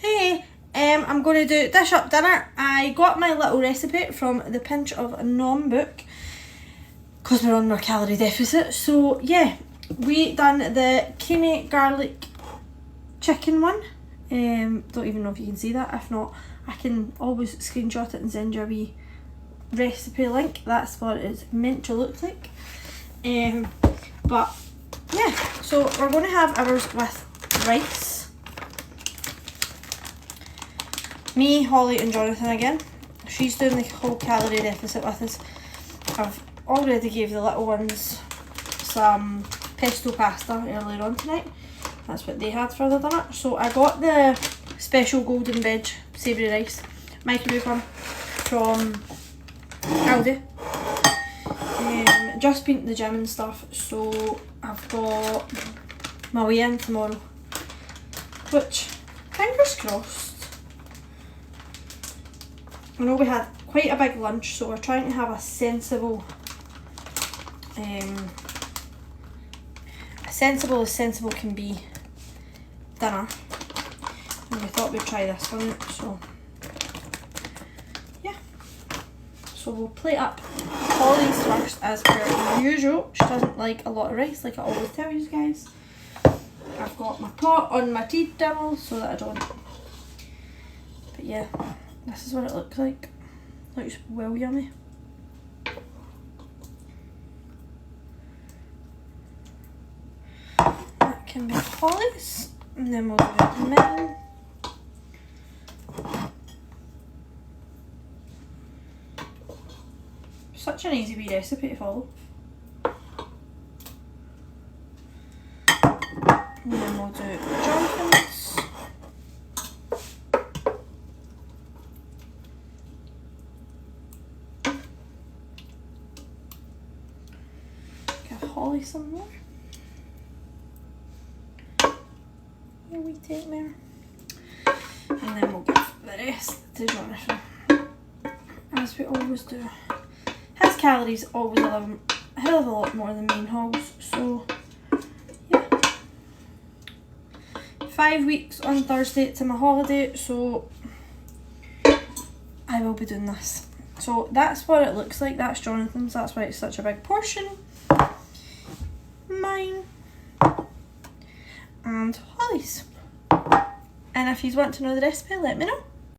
Hey, I'm going to do dish up dinner. I got my little recipe from the Pinch of Nom book because we're on our calorie deficit. So yeah, we done the creamy garlic chicken one. Don't even know if you can see that. If not, I can always screenshot it and send you a wee recipe link. That's what it's meant to look like. But yeah, so we're going to have ours with rice. Me, Holly and Jonathan again. She's doing the whole calorie deficit with us. I've already gave the little ones some pesto pasta earlier on tonight. That's what they had for the dinner. So I got the special golden veg savoury rice microwave one from Aldi. Just been to the gym and stuff, so I've got my way in tomorrow, which, fingers crossed. I know we had quite a big lunch, so we're trying to have a sensible as sensible can be dinner, and we thought we'd try this one out, so yeah. So we'll plate up Holly's first as per usual. She doesn't like a lot of rice, like I always tell you guys. I've got my pot on my tea towel so that I don't, but yeah, this is what it looks like. Looks well yummy. That can be Holly's, and then we'll do mine. Such an easy wee recipe to follow. And then we'll do Jonathan's. Give Holly some more. Here we take more. And then we'll give the rest to Jonathan. As we always do. His calories always a hell of a lot more than me and Hall's, so yeah. 5 weeks on Thursday to my holiday, so I will be doing this. So that's what it looks like. That's Jonathan's, that's why it's such a big portion. Mine and Holly's. And if you want to know the recipe, let me know.